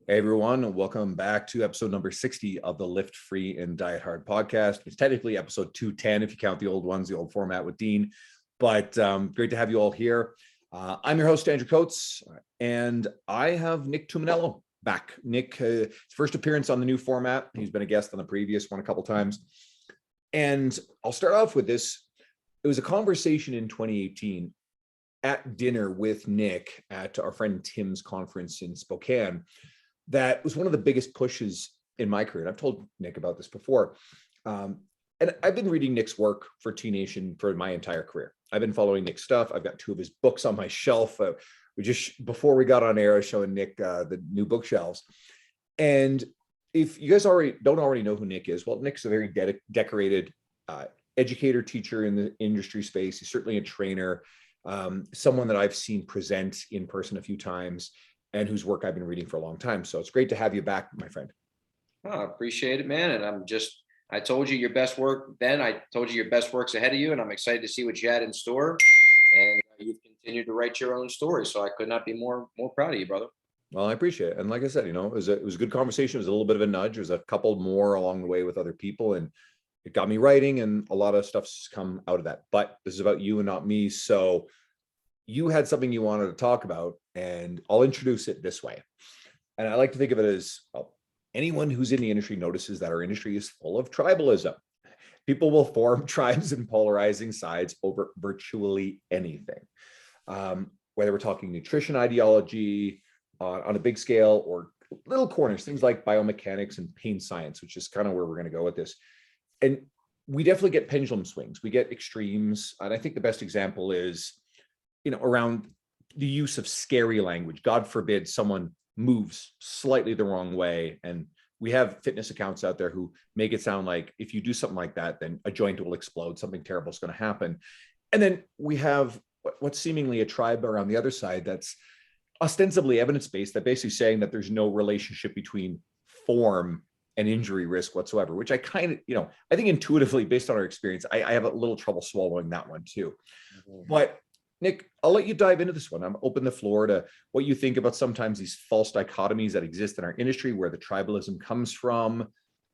Hey everyone, and welcome back to episode number 60 of the Lift Free and Diet Hard podcast. It's technically episode 210 if you count the old ones, the old format with Dean, but great to have you all here. I'm your host, Andrew Coates, and I have Nick Tumminello back. Nick, his first appearance on the new format. He's been a guest on the previous one a couple times. And I'll start off with this. It was a conversation in 2018 at dinner with Nick at our friend Tim's conference in Spokane. That was one of the biggest pushes in my career. And I've told Nick about this before. And I've been reading Nick's work for T Nation for my entire career. I've been following Nick's stuff. I've got two of his books on my shelf. Before we got on air, I was showing Nick the new bookshelves. And if you guys don't already know who Nick is, well, Nick's a very decorated educator, teacher in the industry space. He's certainly a trainer, someone that I've seen present in person a few times, and whose work I've been reading for a long time. So it's great to have you back, my friend. Oh, I appreciate it, man. And I told you your best work then. I told you your best work's ahead of you, and I'm excited to see what you had in store. And you've continued to write your own story. So I could not be more proud of you, brother. Well, I appreciate it. And like I said, it was a good conversation. It was a little bit of a nudge. There was a couple more along the way with other people, and it got me writing, and a lot of stuff's come out of that. But this is about you and not me. So you had something you wanted to talk about, and I'll introduce it this way. And I like to think of it as, well, anyone who's in the industry notices that our industry is full of tribalism. People will form tribes and polarizing sides over virtually anything. Whether we're talking nutrition ideology on a big scale, or little corners, things like biomechanics and pain science, which is kind of where we're going to go with this. And we definitely get pendulum swings. We get extremes. And I think the best example is, around the use of scary language. God forbid someone moves slightly the wrong way. And we have fitness accounts out there who make it sound like if you do something like that, then a joint will explode, something terrible is going to happen. And then we have what's seemingly a tribe around the other side that's ostensibly evidence-based, that basically saying that there's no relationship between form and injury risk whatsoever, which I kind of, I think intuitively, based on our experience, I have a little trouble swallowing that one too. Mm-hmm. But Nick, I'll let you dive into this one. I'm open the floor to what you think about sometimes these false dichotomies that exist in our industry, where the tribalism comes from,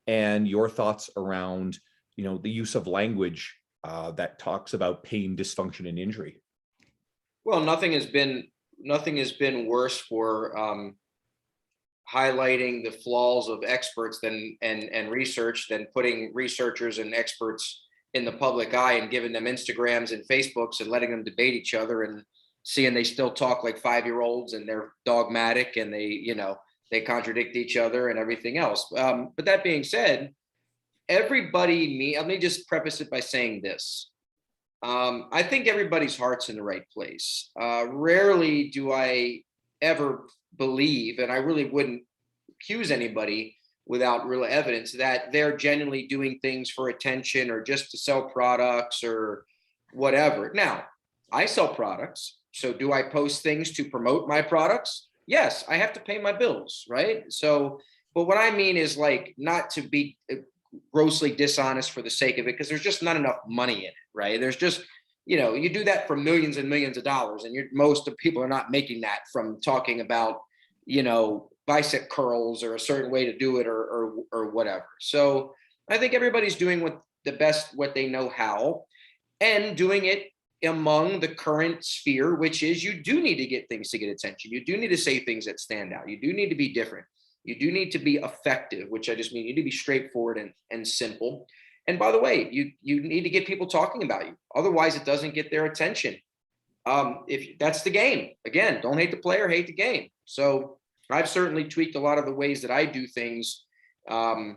and your thoughts around, the use of language that talks about pain, dysfunction, and injury. Well, nothing has been worse for highlighting the flaws of experts and research than putting researchers and experts in the public eye and giving them Instagrams and Facebooks and letting them debate each other, and seeing they still talk like 5-year-olds, and they're dogmatic, and they contradict each other and everything else. But that being said, let me just preface it by saying this. I think everybody's heart's in the right place. Rarely do I ever believe, and I really wouldn't accuse anybody without real evidence, that they're genuinely doing things for attention or just to sell products or whatever. Now, I sell products. So do I post things to promote my products? Yes, I have to pay my bills, right? So, but what I mean is, like, not to be grossly dishonest for the sake of it, because there's just not enough money in it, right? There's just, you do that for millions and millions of dollars, and most of people are not making that from talking about, bicep curls or a certain way to do it or whatever. So I think everybody's doing what they know how, and doing it among the current sphere, which is, you do need to get things to get attention. You do need to say things that stand out. You do need to be different. You do need to be effective, which I just mean you need to be straightforward and simple. And by the way, you need to get people talking about you. Otherwise, it doesn't get their attention. If that's the game, again, don't hate the player, hate the game. So I've certainly tweaked a lot of the ways that I do things to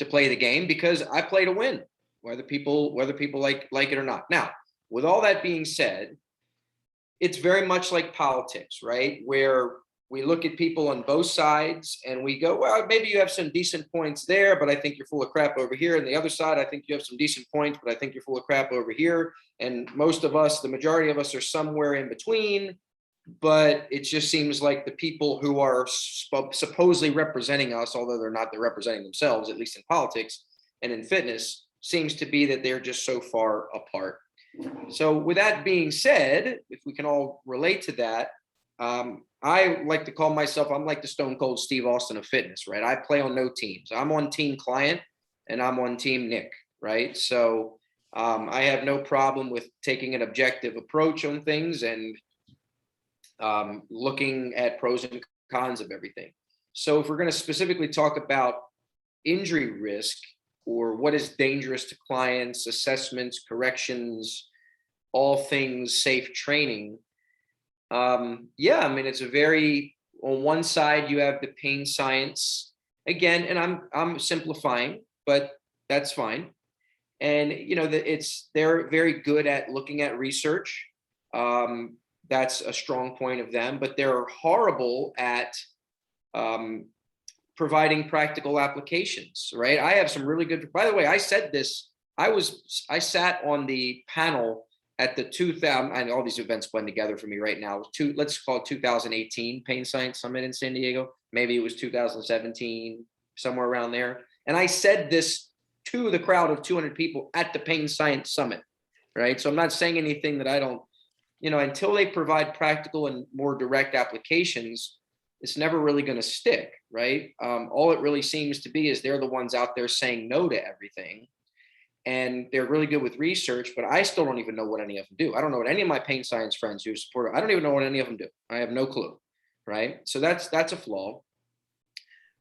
play the game, because I play to win, whether people like it or not. Now, with all that being said, it's very much like politics, right? Where we look at people on both sides and we go, well, maybe you have some decent points there, but I think you're full of crap over here. And the other side, I think you have some decent points, but I think you're full of crap over here. And most of us, the majority of us, are somewhere in between. But it just seems like the people who are supposedly representing us, although they're representing themselves, at least in politics and in fitness, seems to be that they're just so far apart. So with that being said, if we can all relate to that, I like to call myself, I'm like the Stone Cold Steve Austin of fitness, right? I play on no teams. I'm on team client and I'm on team Nick, right? So I have no problem with taking an objective approach on things and looking at pros and cons of everything. So if we're going to specifically talk about injury risk or what is dangerous to clients, assessments, corrections, all things safe training, yeah, I mean, it's a very, on one side you have the pain science again, and I'm simplifying, but that's fine. And you know that they're very good at looking at research. That's a strong point of them, but they're horrible at um, providing practical applications, right? I have some really good, by the way, I said this, I sat on the panel at the 2000, and all these events blend together for me right now. Let's call it 2018 Pain Science Summit in San Diego. Maybe it was 2017, somewhere around there. And I said this to the crowd of 200 people at the Pain Science Summit, right? So I'm not saying anything that I don't, you know, until they provide practical and more direct applications, it's never really going to stick, right? All it really seems to be is they're the ones out there saying no to everything. And they're really good with research, but I still don't even know what any of them do. I don't know what any of my pain science friends who support it, I don't even know what any of them do. I have no clue, right? So that's a flaw.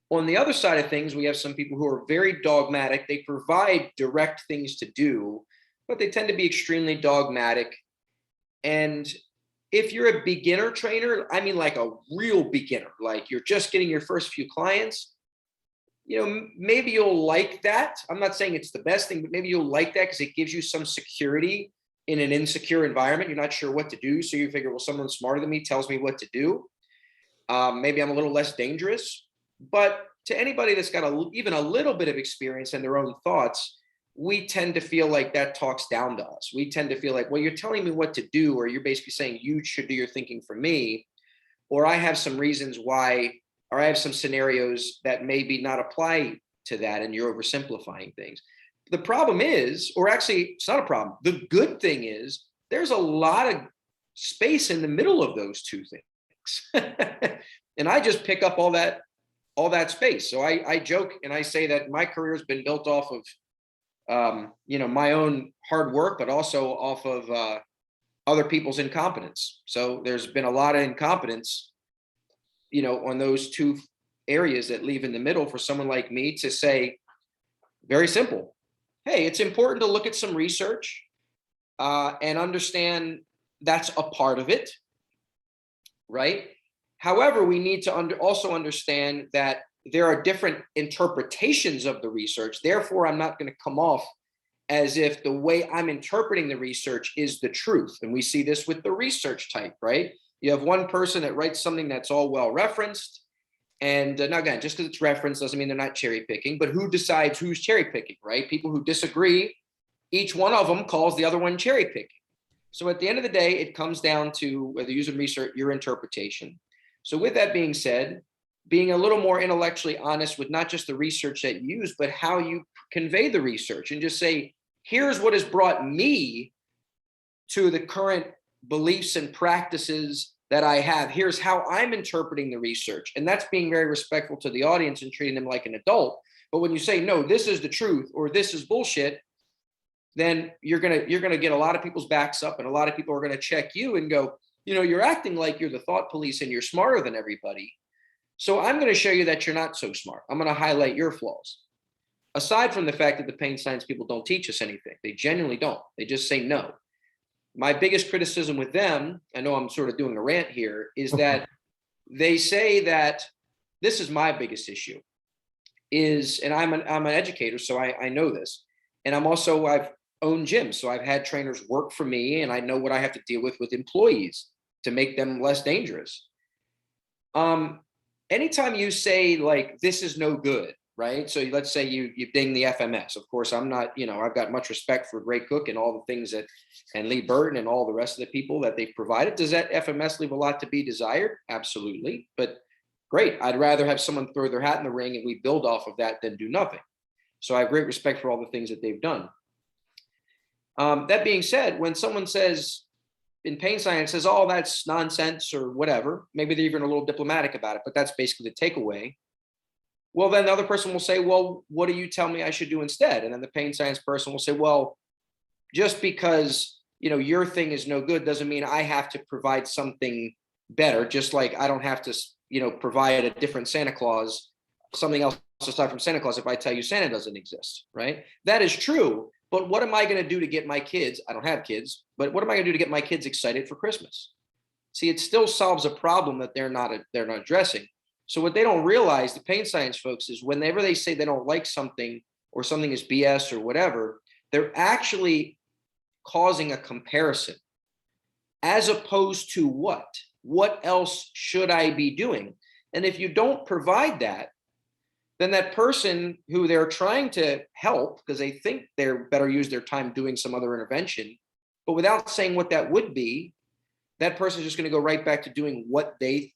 On the other side of things, we have some people who are very dogmatic. They provide direct things to do, but they tend to be extremely dogmatic. And if you're a beginner trainer, I mean like a real beginner, like you're just getting your first few clients, you know, maybe you'll like that. I'm not saying it's the best thing, but maybe you'll like that because it gives you some security in an insecure environment. You're not sure what to do. So you figure, well, someone smarter than me tells me what to do. Maybe I'm a little less dangerous. But to anybody that's got even a little bit of experience in their own thoughts, we tend to feel like that talks down to us. We tend to feel like, well, you're telling me what to do, or you're basically saying you should do your thinking for me, or I have some reasons why, or I have some scenarios that maybe not apply to that, and you're oversimplifying things. The problem is, or actually, it's not a problem. The good thing is there's a lot of space in the middle of those two things. And I just pick up all that space. So I joke and I say that my career has been built off of you know, my own hard work, but also off of other people's incompetence. So there's been a lot of incompetence, you know, on those two areas that leave in the middle for someone like me to say, very simple, hey, it's important to look at some research and understand that's a part of it, right? However, we need to also understand that there are different interpretations of the research. Therefore, I'm not going to come off as if the way I'm interpreting the research is the truth. And we see this with the research type, right? You have one person that writes something that's all well referenced. And now again, just because it's referenced doesn't mean they're not cherry picking, but who decides who's cherry picking, right? People who disagree, each one of them calls the other one cherry picking. So at the end of the day, it comes down to whether using research, your interpretation. So with that being said, being a little more intellectually honest with not just the research that you use, but how you convey the research, and just say, here's what has brought me to the current beliefs and practices that I have. Here's how I'm interpreting the research. And that's being very respectful to the audience and treating them like an adult. But when you say, no, this is the truth, or this is bullshit, then you're gonna get a lot of people's backs up, and a lot of people are gonna check you and go, you know, you're acting like you're the thought police and you're smarter than everybody. So I'm going to show you that you're not so smart. I'm going to highlight your flaws. Aside from the fact that the pain science people don't teach us anything, they genuinely don't. They just say no. My biggest criticism with them, I know I'm sort of doing a rant here, is that they say that this is my biggest issue is, and I'm an educator, so I know this. And I've owned gyms. So I've had trainers work for me, and I know what I have to deal with employees to make them less dangerous. Anytime you say like, this is no good, right? So let's say you ding the FMS. Of course, I'm not, you know, I've got much respect for Ray Cook and all the things that, and Lee Burton and all the rest of the people that they've provided. Does that FMS leave a lot to be desired? Absolutely. But great. I'd rather have someone throw their hat in the ring and we build off of that than do nothing. So I have great respect for all the things that they've done. That being said, when someone says, in pain science says, oh, that's nonsense or whatever. Maybe they're even a little diplomatic about it, but that's basically the takeaway. Well, then the other person will say, well, what do you tell me I should do instead? And then the pain science person will say, well, just because, your thing is no good doesn't mean I have to provide something better. Just like I don't have to, provide a different Santa Claus, something else aside from Santa Claus if I tell you Santa doesn't exist, right? That is true. But what am I going to do to get my kids? I don't have kids, but what am I going to do to get my kids excited for Christmas? See, it still solves a problem that they're not addressing. So what they don't realize, the pain science folks, is whenever they say they don't like something or something is BS or whatever, they're actually causing a comparison as opposed to what? What else should I be doing? And if you don't provide that, then that person who they're trying to help because they think they're better use their time doing some other intervention, but without saying what that would be, that person is just going to go right back to doing what they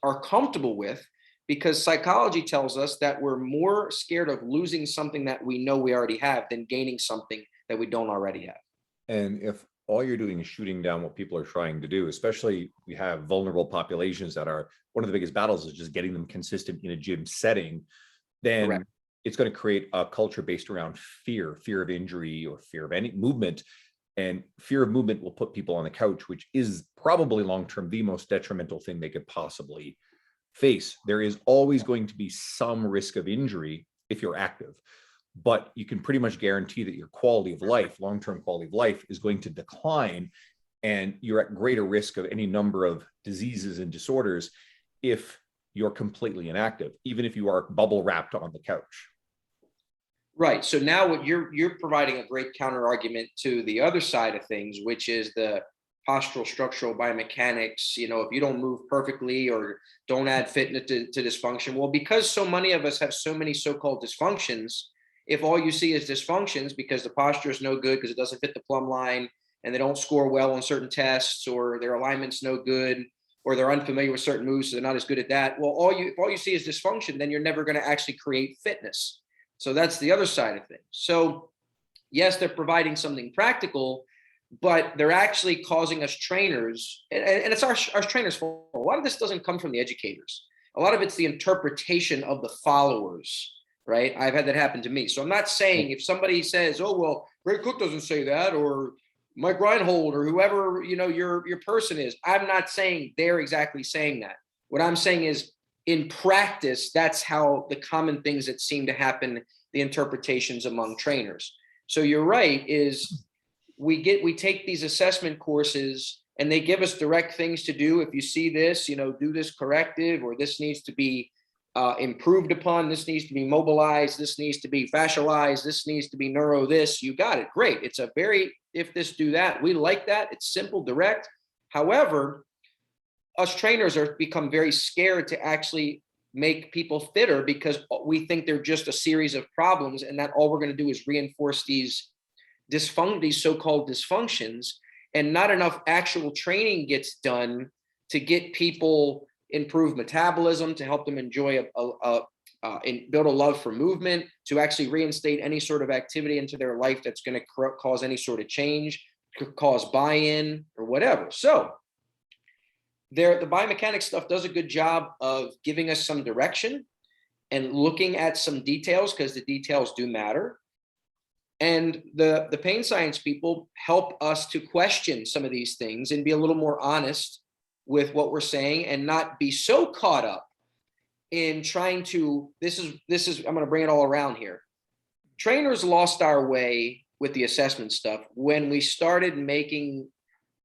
are comfortable with, because psychology tells us that we're more scared of losing something that we know we already have than gaining something that we don't already have. And if all you're doing is shooting down what people are trying to do, especially we have vulnerable populations that are one of the biggest battles is just getting them consistent in a gym setting, then Correct. it's going to create a culture based around fear of injury or fear of any movement. And fear of movement will put people on the couch, which is probably long-term the most detrimental thing they could possibly face. There is always going to be some risk of injury if you're active, but you can pretty much guarantee that your quality of life, long-term quality of life, is going to decline, and you're at greater risk of any number of diseases and disorders if you're completely inactive, even if you are bubble wrapped on the couch. Right. So now what you're providing a great counter argument to the other side of things, which is the postural structural biomechanics. If you don't move perfectly or don't add fitness to dysfunction, well, because so many of us have so many so-called dysfunctions, if all you see is dysfunctions because the posture is no good because it doesn't fit the plumb line and they don't score well on certain tests, or their alignment's no good, or they're unfamiliar with certain moves, so they're not as good at that. Well, if all you see is dysfunction, then you're never going to actually create fitness. So that's the other side of things. So yes, they're providing something practical, but they're actually causing us trainers, and it's our trainers' fault. A lot of this doesn't come from the educators. A lot of it's the interpretation of the followers, right? I've had that happen to me. So I'm not saying if somebody says, oh, well, Greg Cook doesn't say that, or Mike Reinhold, or whoever, your person is, I'm not saying they're exactly saying that. What I'm saying is, in practice, that's how the common things that seem to happen, the interpretations among trainers. So you're right, is we take these assessment courses and they give us direct things to do. If you see this, do this corrective, or this needs to be improved upon, this needs to be mobilized, this needs to be fascialized, this needs to be neuro this, you got it. Great. It's a very, if this, do that. We like that. It's simple, direct. However, us trainers are become very scared to actually make people fitter because we think they're just a series of problems, and that all we're going to do is reinforce these so-called dysfunctions, and not enough actual training gets done to get people improve metabolism, to help them enjoy and build a love for movement, to actually reinstate any sort of activity into their life that's going to cause any sort of change, cause buy-in or whatever. So the biomechanics stuff does a good job of giving us some direction and looking at some details, because the details do matter. And the pain science people help us to question some of these things and be a little more honest with what we're saying, and not be so caught up in trying to, this is, I'm going to bring it all around here. Trainers lost our way with the assessment stuff when we started making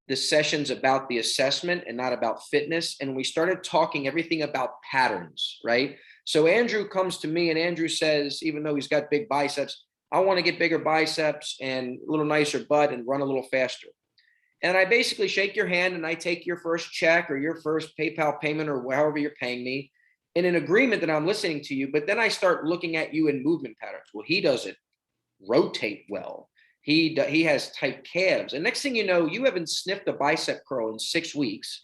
the sessions about the assessment and not about fitness. And we started talking everything about patterns, right? So Andrew comes to me and Andrew says, even though he's got big biceps, I want to get bigger biceps and a little nicer butt and run a little faster. And I basically shake your hand and I take your first check or your first PayPal payment or however you're paying me in an agreement that I'm listening to you. But then I start looking at you in movement patterns. Well, he doesn't rotate well. He has tight calves. And next thing you know, you haven't sniffed a bicep curl in 6 weeks.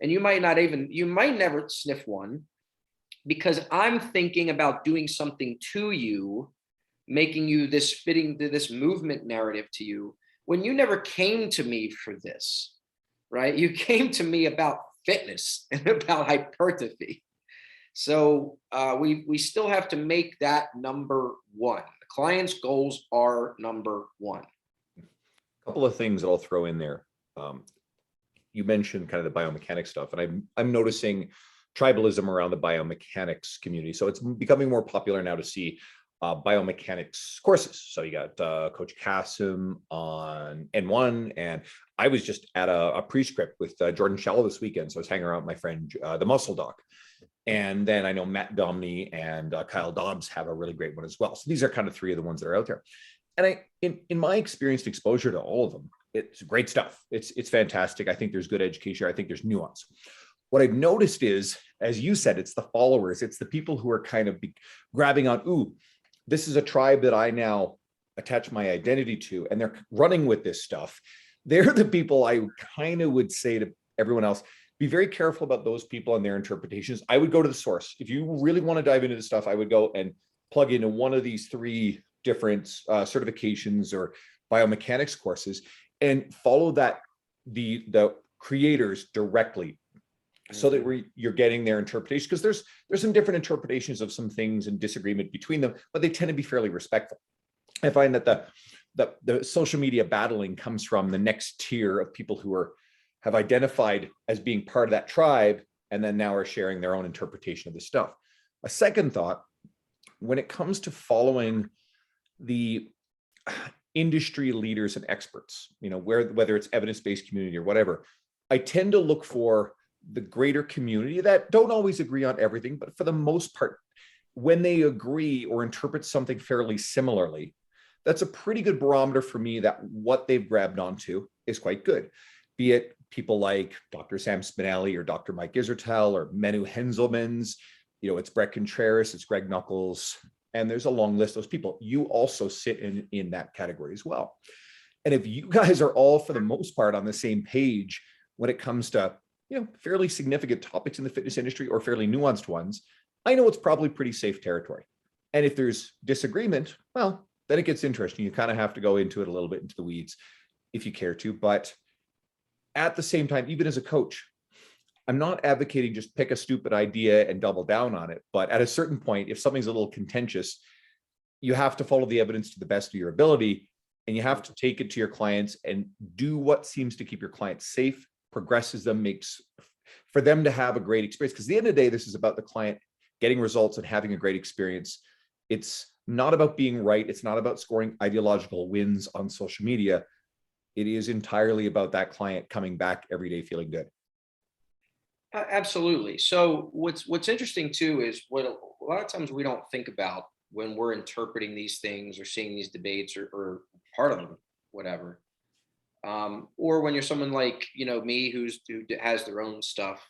And you might never sniff one, because I'm thinking about doing something to you, making you fitting to this movement narrative to you, when you never came to me for this. right? You came to me about fitness and about hypertrophy. So we still have to make that number one. The client's goals are number one. A couple of things that I'll throw in there. You mentioned kind of the biomechanics stuff, and I'm noticing tribalism around the biomechanics community. So it's becoming more popular now to see biomechanics courses. So you got Coach Kassim on N1, and I was just at a prescript with Jordan Shell this weekend. So I was hanging around with my friend, the Muscle Doc. And then I know Matt Domney and Kyle Dobbs have a really great one as well. So these are kind of three of the ones that are out there. And in my experienced exposure to all of them, it's great stuff. It's fantastic. I think there's good education. I think there's nuance. What I've noticed is, as you said, it's the followers. It's the people who are kind of grabbing on, ooh, this is a tribe that I now attach my identity to, and they're running with this stuff. They're the people I kind of would say to everyone else, be very careful about those people and their interpretations. I would go to the source. If you really want to dive into this stuff, I would go and plug into one of these three different certifications or biomechanics courses and follow the creators directly, so that you're getting their interpretation, because there's some different interpretations of some things and disagreement between them, but they tend to be fairly respectful. I find that the social media battling comes from the next tier of people who have identified as being part of that tribe, and then now are sharing their own interpretation of this stuff. A second thought, when it comes to following the industry leaders and experts, whether it's evidence-based community or whatever, I tend to look for the greater community that don't always agree on everything, but for the most part, when they agree or interpret something fairly similarly, that's a pretty good barometer for me that what they've grabbed onto is quite good. Be it people like Dr. Sam Spinelli or Dr. Mike Isertel or Menu Henselmans, it's Brett Contreras, it's Greg Knuckles, and there's a long list of those people. You also sit in that category as well. And if you guys are all, for the most part, on the same page when it comes to fairly significant topics in the fitness industry or fairly nuanced ones, I know it's probably pretty safe territory. And if there's disagreement, well, then it gets interesting. You kind of have to go into it a little bit, into the weeds, if you care to. But at the same time, even as a coach, I'm not advocating just pick a stupid idea and double down on it. But at a certain point, if something's a little contentious, you have to follow the evidence to the best of your ability, and you have to take it to your clients and do what seems to keep your clients safe, progresses them, makes for them to have a great experience. Because at the end of the day, this is about the client getting results and having a great experience. It's not about being right. It's not about scoring ideological wins on social media. It is entirely about that client coming back every day feeling good. Absolutely. So what's interesting too is what a lot of times we don't think about when we're interpreting these things or seeing these debates or part of them, whatever. Or when you're someone like me who has their own stuff,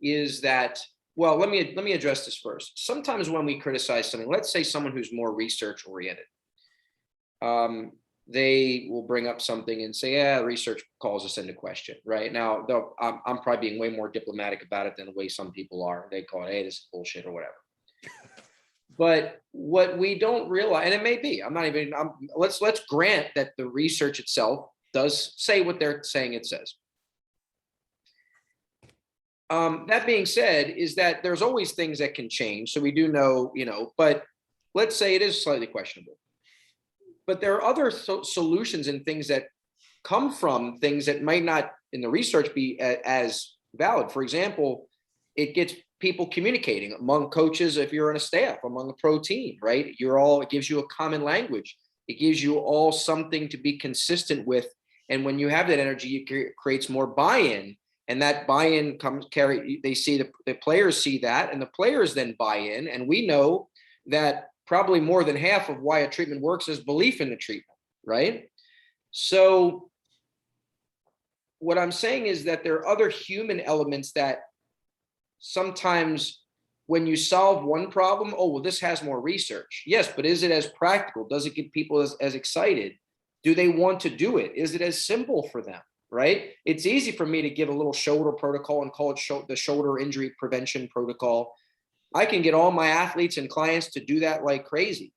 is that, well, let me address this first. Sometimes when we criticize something, let's say someone who's more research oriented, they will bring up something and say, yeah, research calls us into question. Right now, I'm probably being way more diplomatic about it than the way some people are. They call it, hey, this is bullshit or whatever. But what we don't realize, and it may be, let's grant that the research itself does say what they're saying it says. That being said, is that there's always things that can change. So we do know, but let's say it is slightly questionable. But there are other solutions and things that come from things that might not in the research be as valid. For example, it gets people communicating among coaches. If you're on a staff, among a pro team, right? It gives you a common language. It gives you all something to be consistent with. And when you have that energy, it creates more buy-in. And that buy-in they see the players see that, and the players then buy in. And we know that probably more than half of why a treatment works is belief in the treatment, right? So what I'm saying is that there are other human elements that sometimes when you solve one problem, oh, well, this has more research. Yes, but is it as practical? Does it get people as excited? Do they want to do it? Is it as simple for them, right? It's easy for me to give a little shoulder protocol and call it the shoulder injury prevention protocol. I can get all my athletes and clients to do that like crazy.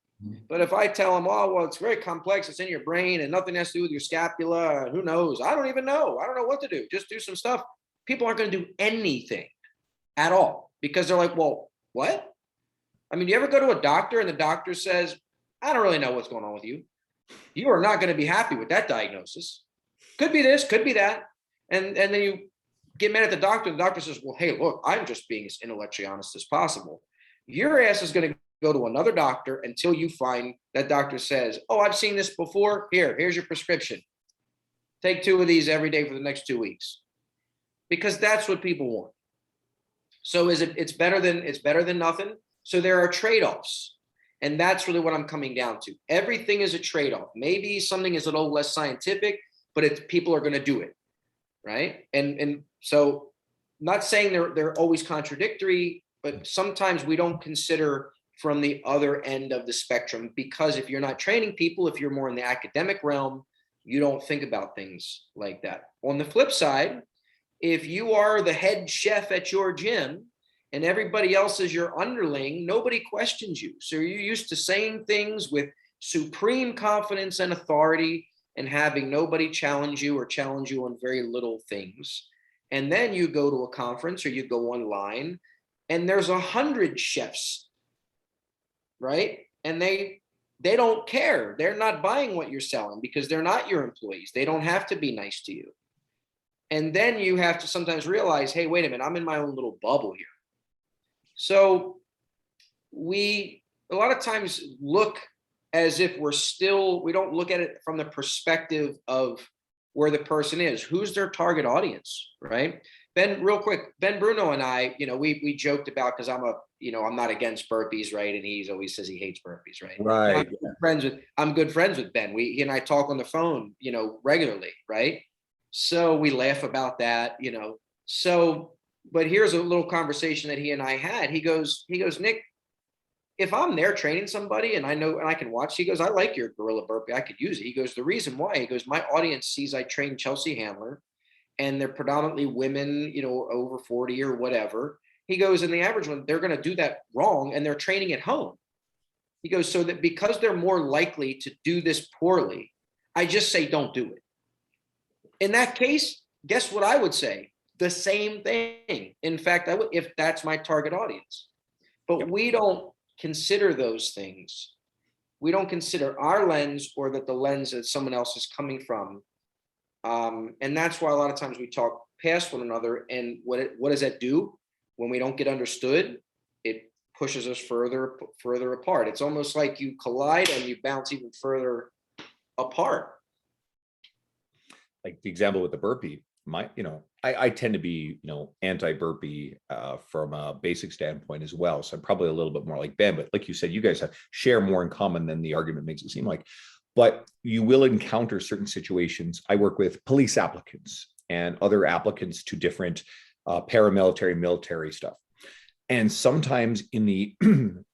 But if I tell them, oh, well, it's very complex, it's in your brain and nothing has to do with your scapula, who knows? I don't even know. I don't know what to do. Just do some stuff. People aren't going to do anything at all because they're like, well, what? I mean, do you ever go to a doctor and the doctor says, I don't really know what's going on with you. You are not going to be happy with that diagnosis. Could be this, could be that. And then you get mad at the doctor says, well, hey, look, I'm just being as intellectually honest as possible. Your ass is going to go to another doctor until you find that doctor says, oh, I've seen this before. Here's your prescription. Take 2 of these every day for the next 2 weeks. Because that's what people want. So it's better than nothing. So there are trade-offs. And that's really what I'm coming down to. Everything is a trade-off. Maybe something is a little less scientific, but people are going to do it. Right. And so not saying they're always contradictory, but sometimes we don't consider from the other end of the spectrum, because if you're not training people, if you're more in the academic realm, you don't think about things like that. On the flip side, if you are the head chef at your gym and everybody else is your underling, nobody questions you. So you're used to saying things with supreme confidence and authority and having nobody challenge you or challenge you on very little things. And then you go to a conference or you go online and there's 100 chefs, right? And they don't care. They're not buying what you're selling because they're not your employees. They don't have to be nice to you. And then you have to sometimes realize, hey, wait a minute, I'm in my own little bubble here. So we a lot of times look as if we don't look at it from the perspective of where the person is, who's their target audience, right? Ben, real quick, Ben Bruno and I, we joked about, because I'm not against burpees, right? And he always says he hates burpees, right? Right. I'm good friends with Ben. He and I talk on the phone, regularly, right? So we laugh about that, So, but here's a little conversation that he and I had. He goes, Nick, if I'm there training somebody and I know and I can watch, he goes, I like your gorilla burpee. I could use it. He goes, the reason why, he goes, my audience sees I train Chelsea Handler and they're predominantly women, over 40 or whatever. He goes, and the average one, they're going to do that wrong and they're training at home. He goes, so that because they're more likely to do this poorly, I just say, don't do it. In that case, guess what I would say? The same thing. In fact, I would, if that's my target audience. But we don't consider those things. We don't consider our lens or that the lens that someone else is coming from. And that's why a lot of times we talk past one another. And what does that do? When we don't get understood, it pushes us further apart. It's almost like you collide and you bounce even further apart. Like the example with the burpee, I tend to be, anti-burpee from a basic standpoint as well. So I'm probably a little bit more like Ben, but like you said, you guys share more in common than the argument makes it seem like. But you will encounter certain situations. I work with police applicants and other applicants to different paramilitary, military stuff. And sometimes in the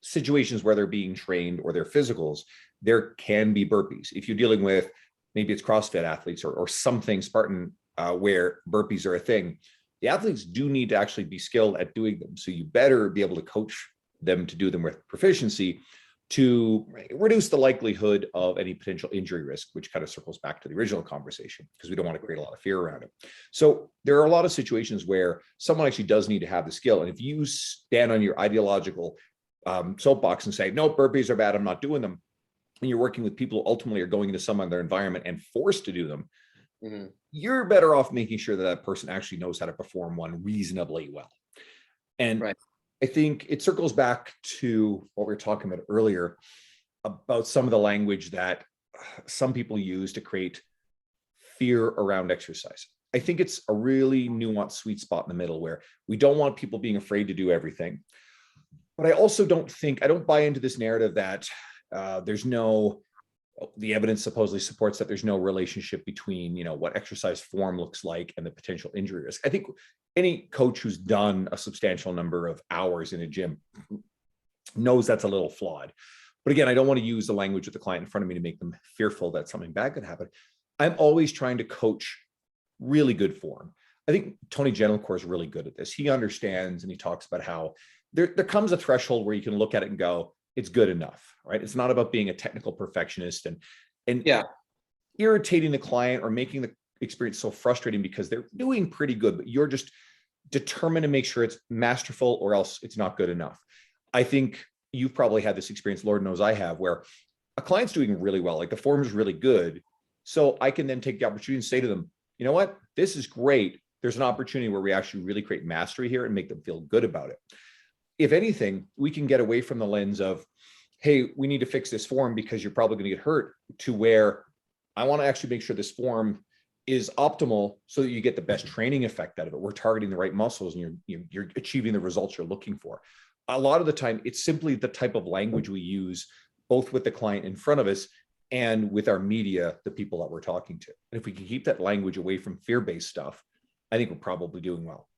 situations where they're being trained or their physicals, there can be burpees. If you're dealing with, maybe it's CrossFit athletes or something Spartan where burpees are a thing, the athletes do need to actually be skilled at doing them. So you better be able to coach them to do them with proficiency to reduce the likelihood of any potential injury risk, which kind of circles back to the original conversation, because we don't want to create a lot of fear around it. So there are a lot of situations where someone actually does need to have the skill. And if you stand on your ideological soapbox and say, no, burpees are bad, I'm not doing them, and you're working with people who ultimately are going into some other environment and forced to do them, you're better off making sure that that person actually knows how to perform one reasonably well. And right. I think it circles back to what we were talking about earlier about some of the language that some people use to create fear around exercise. I think it's a really nuanced sweet spot in the middle where we don't want people being afraid to do everything. But I also don't buy into this narrative that the evidence supposedly supports that there's no relationship between, what exercise form looks like and the potential injury risk. I think any coach who's done a substantial number of hours in a gym knows that's a little flawed. But again, I don't want to use the language of the client in front of me to make them fearful that something bad could happen. I'm always trying to coach really good form. I think Tony Gentilcore is really good at this. He understands and he talks about how there comes a threshold where you can look at it and go, it's good enough, right? It's not about being a technical perfectionist and Yeah. irritating the client or making the experience so frustrating because they're doing pretty good, but you're just determined to make sure it's masterful or else it's not good enough. I think you've probably had this experience, Lord knows I have, where a client's doing really well, like the form is really good. So I can then take the opportunity and say to them, you know what, this is great. There's an opportunity where we actually really create mastery here and make them feel good about it. If anything, we can get away from the lens of, hey, we need to fix this form because you're probably going to get hurt, to where I want to actually make sure this form is optimal so that you get the best training effect out of it. We're targeting the right muscles and you're achieving the results you're looking for. A lot of the time, it's simply the type of language we use, both with the client in front of us and with our media, the people that we're talking to. And if we can keep that language away from fear-based stuff, I think we're probably doing well.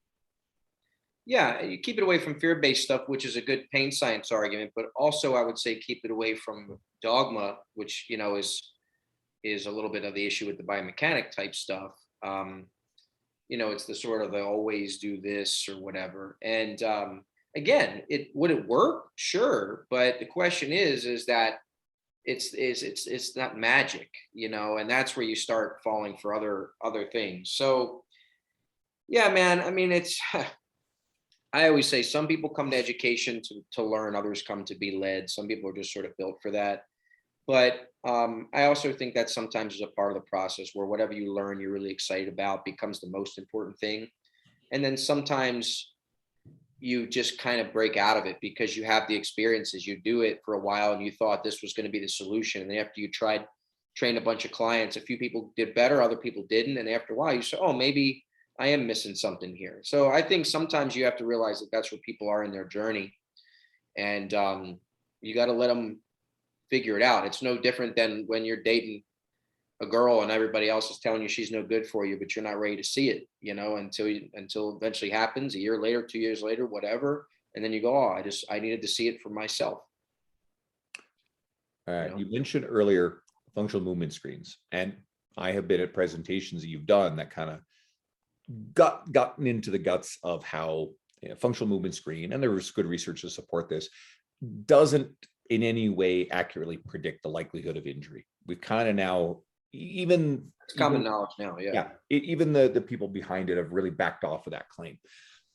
Yeah, you keep it away from fear-based stuff, which is a good pain science argument, but also I would say keep it away from dogma, which is a little bit of the issue with the biomechanic type stuff. It's the sort of the always do this or whatever. And again, it would it work? Sure, but the question is that it's not magic, and that's where you start falling for other things. So yeah, man. I mean, it's I always say some people come to education to learn, others come to be led. Some people are just sort of built for that. But I also think that sometimes is a part of the process where whatever you learn, you're really excited about becomes the most important thing. And then sometimes you just kind of break out of it because you have the experiences. You do it for a while and you thought this was going to be the solution. And then after you trained a bunch of clients, a few people did better, other people didn't. And after a while, you say, oh, maybe I am missing something here. So I think sometimes you have to realize that that's where people are in their journey. And you got to let them figure it out. It's no different than when you're dating a girl and everybody else is telling you she's no good for you, but you're not ready to see it, until eventually happens a year later, 2 years later, whatever. And then you go, oh, I needed to see it for myself. You mentioned earlier functional movement screens, and I have been at presentations that you've done that kind of gotten into the guts of how functional movement screen, and there was good research to support this, doesn't in any way accurately predict the likelihood of injury. We've kind of now, it's common knowledge now. Yeah. Even the people behind it have really backed off of that claim.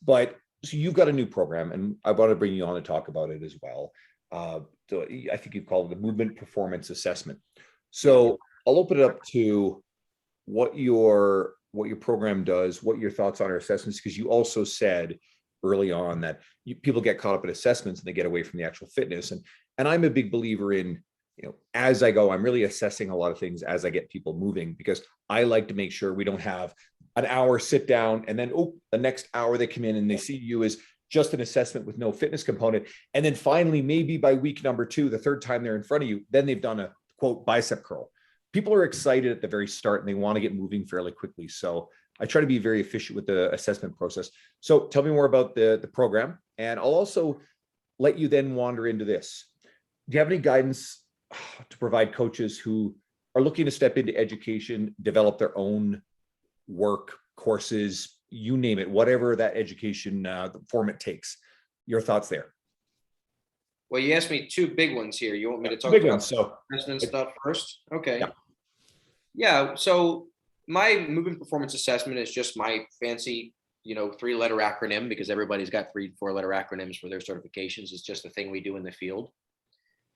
But so you've got a new program, and I want to bring you on to talk about it as well. So I think you call it the movement performance assessment. So I'll open it up to what your program does, what your thoughts on our assessments, because you also said early on that people get caught up in assessments and they get away from the actual fitness. And I'm a big believer in, as I go, I'm really assessing a lot of things as I get people moving, because I like to make sure we don't have an hour sit down and then, the next hour they come in and they see you as just an assessment with no fitness component. And then finally, maybe by week number 2, the third time they're in front of you, then they've done a quote bicep curl. People are excited at the very start and they want to get moving fairly quickly. So I try to be very efficient with the assessment process. So tell me more about the program, and I'll also let you then wander into this. Do you have any guidance to provide coaches who are looking to step into education, develop their own work, courses, you name it, whatever that education form it takes? Your thoughts there? Well, you asked me 2 big ones here. You want me to talk big about ones, so assessment stuff first? Okay. Yeah. Yeah. So my movement performance assessment is just my fancy, 3-letter acronym, because everybody's got 3-4-letter acronyms for their certifications. It's just a thing we do in the field.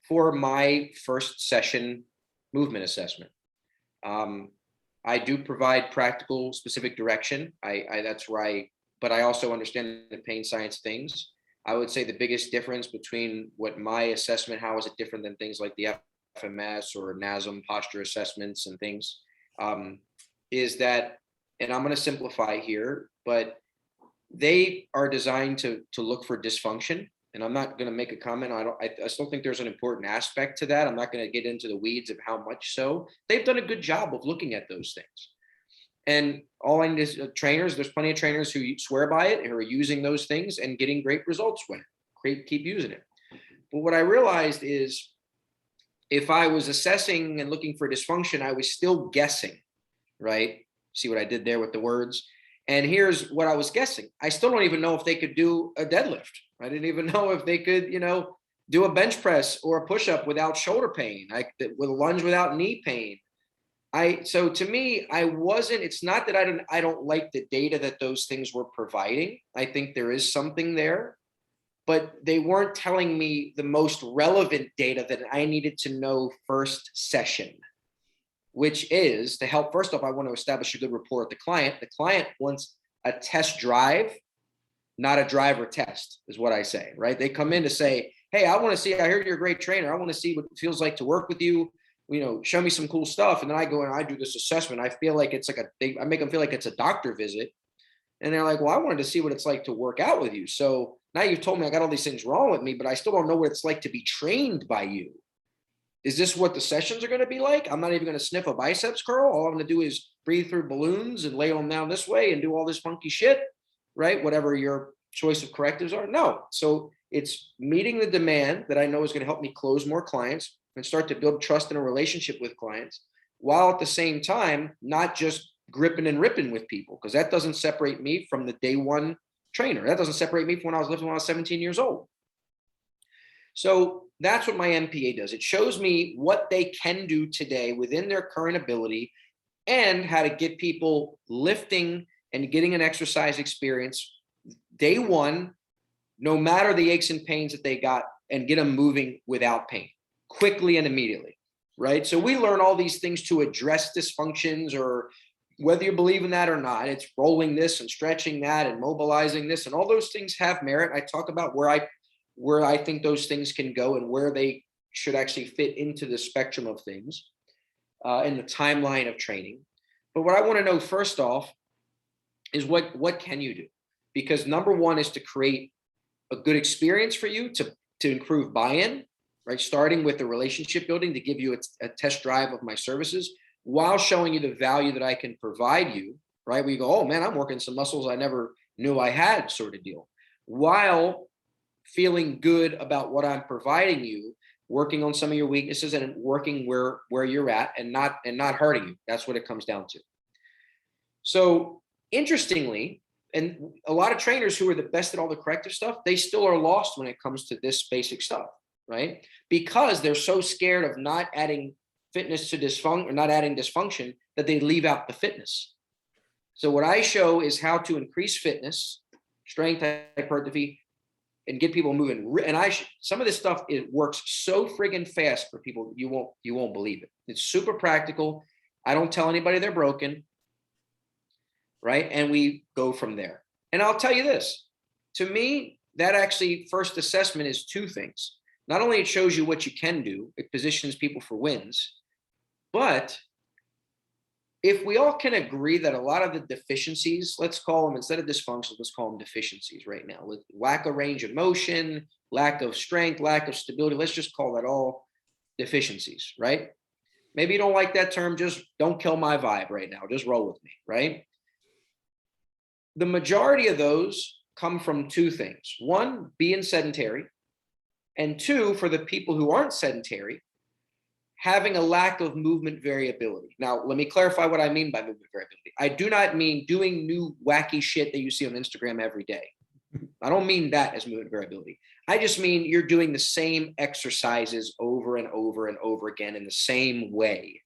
For my first session movement assessment, I do provide practical, specific direction. That's right. But I also understand the pain science things. I would say the biggest difference between what my assessment, how is it different than things like the FMS or NASM posture assessments and things, is that, and I'm going to simplify here, but they are designed to look for dysfunction. And I'm not going to make a comment. I still think there's an important aspect to that. I'm not going to get into the weeds of how much so. They've done a good job of looking at those things. And all I need is trainers. There's plenty of trainers who swear by it, who are using those things and getting great results with it. Keep using it. But what I realized is, if I was assessing and looking for dysfunction, I was still guessing, right? See what I did there with the words? And here's what I was guessing. I still don't even know if they could do a deadlift. I didn't even know if they could, do a bench press or a push-up without shoulder pain, with a lunge without knee pain. So to me, it's not that I don't like the data that those things were providing. I think there is something there, but they weren't telling me the most relevant data that I needed to know first session, which is to help. First off, I want to establish a good rapport with the client. The client wants a test drive, not a driver test, is what I say, right? They come in to say, hey, I want to see, I heard you're a great trainer. I want to see what it feels like to work with you. Show me some cool stuff. And then I go and I do this assessment. I feel like it's like I make them feel like it's a doctor visit. And they're like, well, I wanted to see what it's like to work out with you. So now you've told me I got all these things wrong with me, but I still don't know what it's like to be trained by you. Is this what the sessions are going to be like? I'm not even going to sniff a biceps curl. All I'm going to do is breathe through balloons and lay them down this way and do all this funky shit, right? Whatever your choice of correctives are. No. So it's meeting the demand that I know is going to help me close more clients and start to build trust in a relationship with clients, while at the same time, not just gripping and ripping with people, because that doesn't separate me from the day one trainer. That doesn't separate me from when I was lifting when I was 17 years old. So that's what my MPA does. It shows me what they can do today within their current ability and how to get people lifting and getting an exercise experience day one, no matter the aches and pains that they got, and get them moving without pain quickly and immediately, right? So we learn all these things to address dysfunctions, or whether you believe in that or not, it's rolling this and stretching that and mobilizing this, and all those things have merit. I talk about where I think those things can go and where they should actually fit into the spectrum of things in the timeline of training. But what I want to know first off is what can you do? Because number one is to create a good experience for you to improve buy-in, right? Starting with the relationship building to give you a test drive of my services while showing you the value that I can provide you, right? Where you go, oh man, I'm working some muscles I never knew I had, sort of deal, while feeling good about what I'm providing you, working on some of your weaknesses and working where you're at and not hurting you. That's what it comes down to. So interestingly, and a lot of trainers who are the best at all the corrective stuff, they still are lost when it comes to this basic stuff, right? Because they're so scared of not adding fitness to dysfunction, or not adding dysfunction, that they leave out the fitness. So what I show is how to increase fitness, strength, hypertrophy, and get people moving. And some of this stuff, it works so friggin' fast for people, you won't believe it. It's super practical. I don't tell anybody they're broken, right? And we go from there. And I'll tell you this, to me, that actually first assessment is two things. Not only it shows you what you can do, it positions people for wins, but if we all can agree that a lot of the deficiencies, let's call them, instead of dysfunctions, let's call them deficiencies right now, with lack of range of motion, lack of strength, lack of stability, let's just call that all deficiencies, right? Maybe you don't like that term, just don't kill my vibe right now, just roll with me, right? The majority of those come from two things. One, being sedentary, and two, for the people who aren't sedentary, having a lack of movement variability. Now, let me clarify what I mean by movement variability. I do not mean doing new wacky shit that you see on Instagram every day. I don't mean that as movement variability. I just mean you're doing the same exercises over and over and over again in the same way.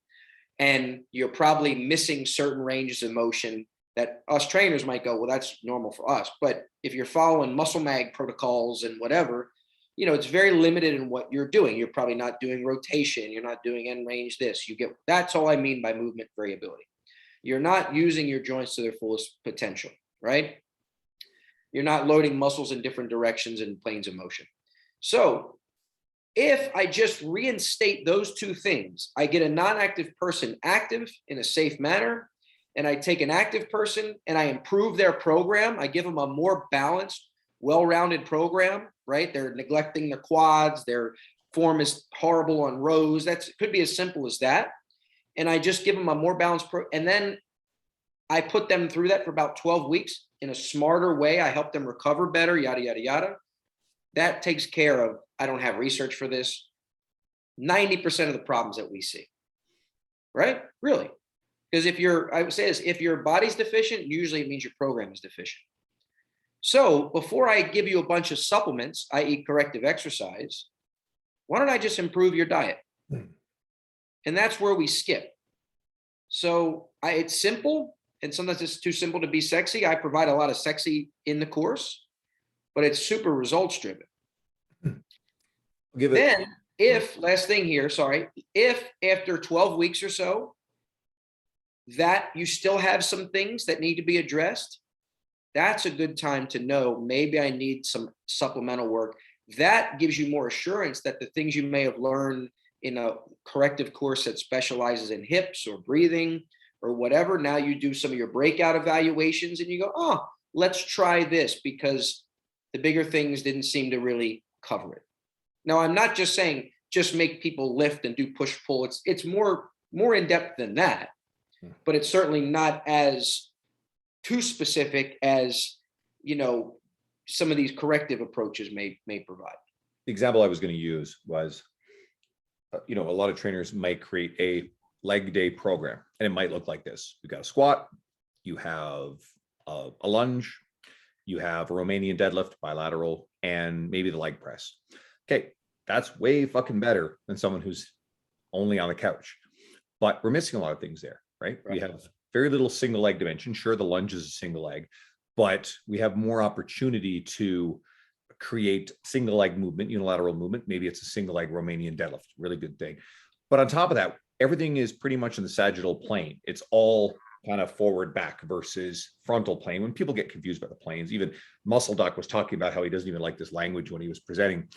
And you're probably missing certain ranges of motion that us trainers might go, well, that's normal for us. But if you're following muscle mag protocols and whatever, it's very limited in what you're doing. You're probably not doing rotation. You're not doing end range this. That's all I mean by movement variability. You're not using your joints to their fullest potential, right? You're not loading muscles in different directions and planes of motion. So if I just reinstate those two things, I get a non-active person active in a safe manner, and I take an active person and I improve their program. I give them a more balanced, well-rounded program, right? They're neglecting the quads. Their form is horrible on rows. Could be as simple as that. And I just give them a more balanced and then I put them through that for about 12 weeks in a smarter way. I help them recover better, yada, yada, yada. That takes care of, I don't have research for this, 90% of the problems that we see, right? Really. Because I would say this, if your body's deficient, usually it means your program is deficient. So before I give you a bunch of supplements, i.e. corrective exercise, Why don't I just improve your diet? And that's where we skip. So it's simple, and sometimes it's too simple to be sexy. I provide a lot of sexy in the course, but it's super results driven. Give it. Then, last thing here, sorry, if after 12 weeks or so, that you still have some things that need to be addressed, that's a good time to know maybe I need some supplemental work. That gives you more assurance that the things you may have learned in a corrective course that specializes in hips or breathing or whatever, now you do some of your breakout evaluations and you go, oh, let's try this because the bigger things didn't seem to really cover it. Now, I'm not just saying just make people lift and do push pull. It's more in depth than that, but it's certainly not as too specific as, some of these corrective approaches may provide. The example I was going to use was, a lot of trainers might create a leg day program, and it might look like this. You've got a squat, you have a lunge, you have a Romanian deadlift, bilateral, and maybe the leg press. Okay, that's way fucking better than someone who's only on the couch. But we're missing a lot of things there, right? We have very little single leg dimension. Sure, the lunge is a single leg, but we have more opportunity to create single leg movement, unilateral movement. Maybe it's a single leg Romanian deadlift, really good thing. But on top of that, everything is pretty much in the sagittal plane. It's all kind of forward back versus frontal plane. When people get confused by the planes, even Muscle Doc was talking about how he doesn't even like this language when he was presenting,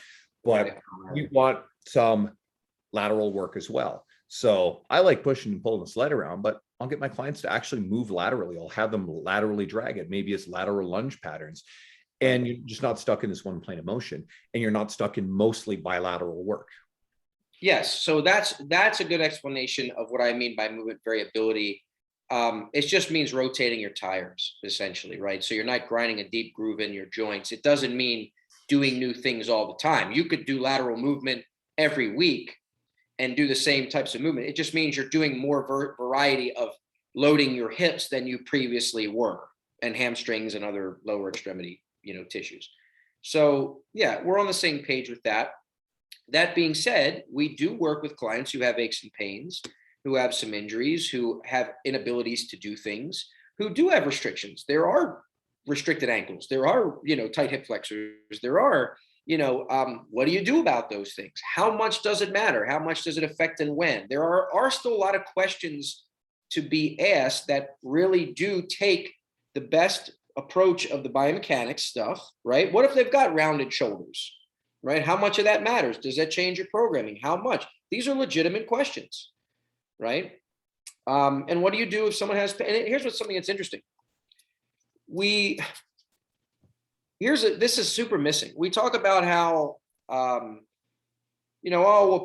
but we want some lateral work as well. So I like pushing and pulling the sled around, but I'll get my clients to actually move laterally. I'll have them laterally drag it. Maybe it's lateral lunge patterns. And you're just not stuck in this one plane of motion, and you're not stuck in mostly bilateral work. Yes. So that's a good explanation of what I mean by movement variability. It just means rotating your tires, essentially, right? So you're not grinding a deep groove in your joints. It doesn't mean doing new things all the time. You could do lateral movement every week and do the same types of movement. It just means you're doing more variety of loading your hips than you previously were, and hamstrings and other lower extremity, tissues. So yeah, we're on the same page with that. That being said, we do work with clients who have aches and pains, who have some injuries, who have inabilities to do things, who do have restrictions. There are restricted ankles. There are, tight hip flexors. There are, what do you do about those things? How much does it matter? How much does it affect and when? There are still a lot of questions to be asked that really do take the best approach of the biomechanics stuff, right? What if they've got rounded shoulders, right? How much of that matters? Does that change your programming? How much? These are legitimate questions, right? And what do you do if someone has pain? And here's something that's interesting. This is super missing. We talk about how,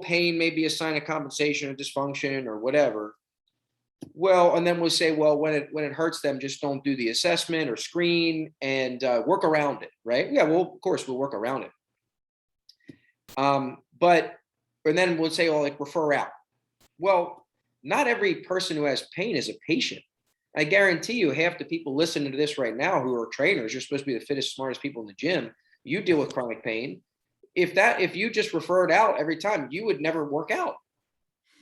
pain may be a sign of compensation or dysfunction or whatever. Well, and then we'll say, well, when it hurts them, just don't do the assessment or screen and work around it, right? Yeah, well, of course, we'll work around it. And then we'll say, oh, refer out. Well, not every person who has pain is a patient. I guarantee you, half the people listening to this right now who are trainers, you're supposed to be the fittest, smartest people in the gym. You deal with chronic pain. If you just referred out every time, you would never work out.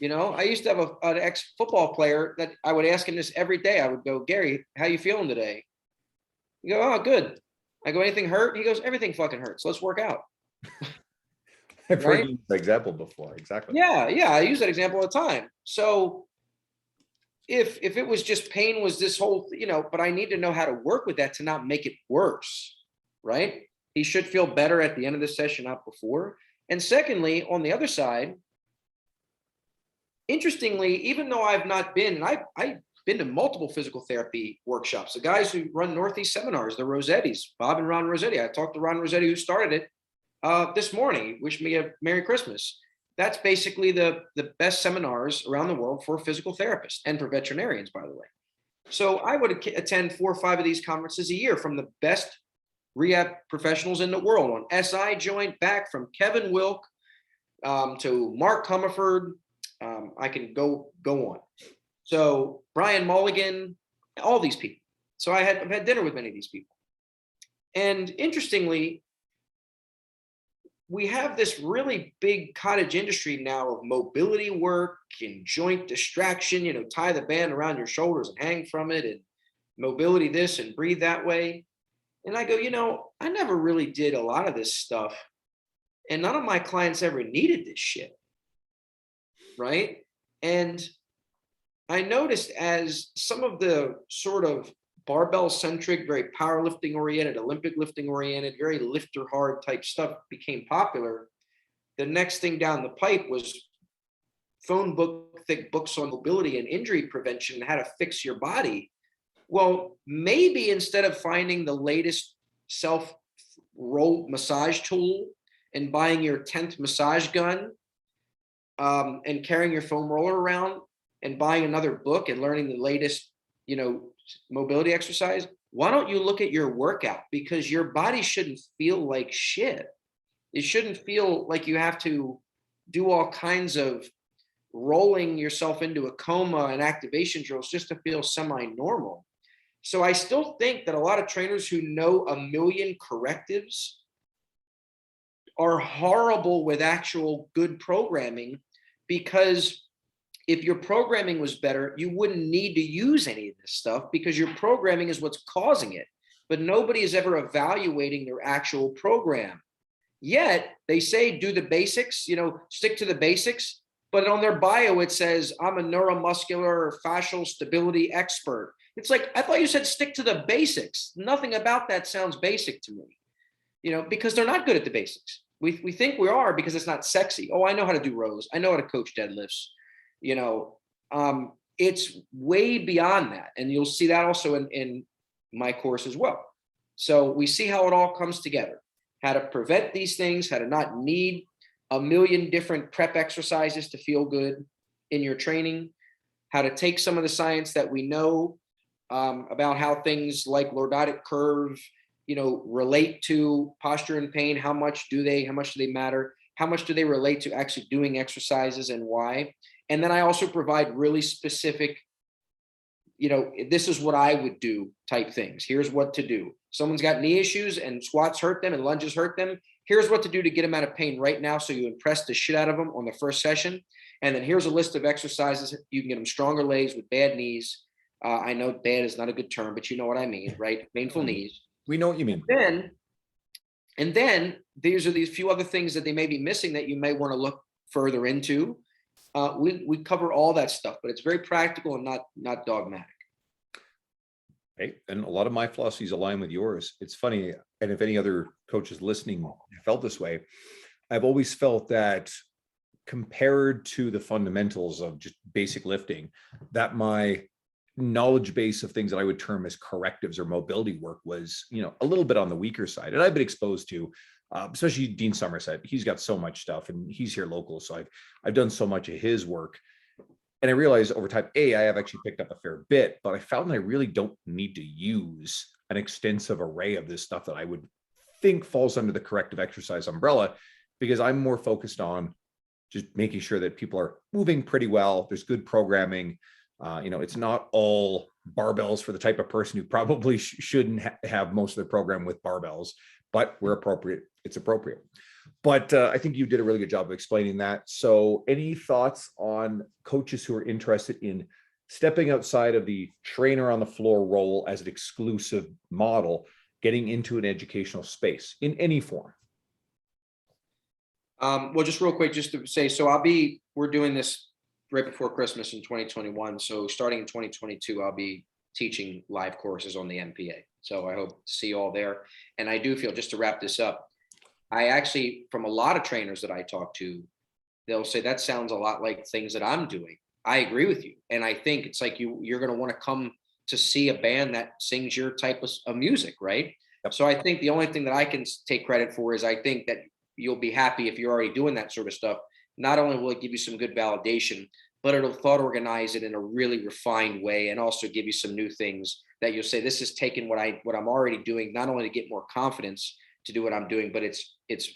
I used to have an ex-football player that I would ask him this every day. I would go, Gary, how you feeling today? You go, oh, good. I go, anything hurt? He goes, everything fucking hurts. Let's work out. I've heard you use that example before. Exactly. Yeah. I use that example all the time. So if it was just pain was this whole, but I need to know how to work with that to not make it worse, right? He should feel better at the end of the session, not before. And secondly, on the other side, interestingly, even though I've not been, and I've been to multiple physical therapy workshops, the guys who run Northeast seminars, the Rossettis, Bob and Ron Rossetti. I talked to Ron Rossetti, who started it this morning. Wish me a Merry Christmas. That's basically the best seminars around the world for physical therapists and for veterinarians, by the way. So I would attend 4 or 5 of these conferences a year from the best rehab professionals in the world on SI joint, back, from Kevin Wilk to Mark Comerford. I can go on. So Brian Mulligan, all these people. So I've had dinner with many of these people. And interestingly, we have this really big cottage industry now of mobility work and joint distraction, tie the band around your shoulders and hang from it, and mobility this and breathe that way. And I go, I never really did a lot of this stuff. And none of my clients ever needed this shit. Right. And I noticed as some of the sort of barbell centric, very powerlifting oriented, Olympic lifting oriented, very lifter hard type stuff became popular, the next thing down the pipe was phone book thick books on mobility and injury prevention and how to fix your body. Well, maybe instead of finding the latest self roll massage tool and buying your 10th massage gun, and carrying your foam roller around and buying another book and learning the latest, mobility exercise, why don't you look at your workout? Because your body shouldn't feel like shit. It shouldn't feel like you have to do all kinds of rolling yourself into a coma and activation drills just to feel semi-normal. So I still think that a lot of trainers who know a million correctives are horrible with actual good programming, because if your programming was better, you wouldn't need to use any of this stuff, because your programming is what's causing it. But nobody is ever evaluating their actual program. Yet they say, do the basics, stick to the basics. But on their bio, it says, I'm a neuromuscular or fascial stability expert. It's like, I thought you said stick to the basics. Nothing about that sounds basic to me, because they're not good at the basics. We think we are because it's not sexy. Oh, I know how to do rows. I know how to coach deadlifts. It's way beyond that. And you'll see that also in my course as well. So we see how it all comes together, how to prevent these things, how to not need a million different prep exercises to feel good in your training, how to take some of the science that we know about how things like lordotic curve, relate to posture and pain. How much do they matter? How much do they relate to actually doing exercises and why? And then I also provide really specific, this is what I would do type things. Here's what to do. Someone's got knee issues and squats hurt them and lunges hurt them. Here's what to do to get them out of pain right now, so you impress the shit out of them on the first session. And then here's a list of exercises. You can get them stronger legs with bad knees. I know bad is not a good term, but you know what I mean, right? Painful knees. We know what you mean. And then these are these few other things that they may be missing that you may want to look further into. We cover all that stuff, but it's very practical and not dogmatic. Right. And a lot of my philosophies align with yours. It's funny. And if any other coaches listening felt this way, I've always felt that compared to the fundamentals of just basic lifting, that my knowledge base of things that I would term as correctives or mobility work was, a little bit on the weaker side. And I've been exposed to, especially Dean Somerset. He's got so much stuff, and he's here local. So I've done so much of his work. And I realized over time, I have actually picked up a fair bit, but I found that I really don't need to use an extensive array of this stuff that I would think falls under the corrective exercise umbrella, because I'm more focused on just making sure that people are moving pretty well. There's good programming. It's not all barbells for the type of person who probably shouldn't have most of their program with barbells, but where appropriate, it's appropriate. But I think you did a really good job of explaining that. So any thoughts on coaches who are interested in stepping outside of the trainer on the floor role as an exclusive model, getting into an educational space in any form? Well, just real quick, just to say, so we're doing this right before Christmas in 2021. So starting in 2022, I'll be teaching live courses on the MPA. So I hope to see you all there. And I do feel, just to wrap this up, I actually, from a lot of trainers that I talk to, they'll say that sounds a lot like things that I'm doing. I agree with you. And I think it's like you're going to want to come to see a band that sings your type of music, right? Yep. So I think the only thing that I can take credit for is I think that you'll be happy if you're already doing that sort of stuff. Not only will it give you some good validation, but it'll thought organize it in a really refined way, and also give you some new things that you'll say, this is taking what I'm already doing, not only to get more confidence to do what I'm doing, but it's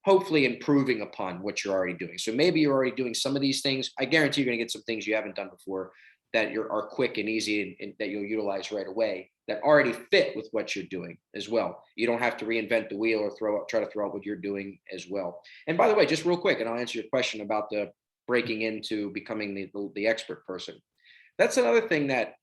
hopefully improving upon what you're already doing. So maybe you're already doing some of these things. I guarantee you're going to get some things you haven't done before that are quick and easy and that you'll utilize right away. that already fit with what you're doing as well. You don't have to reinvent the wheel or try to throw out what you're doing as well. And by the way, just real quick, and I'll answer your question about the breaking into becoming the expert person. That's another thing, that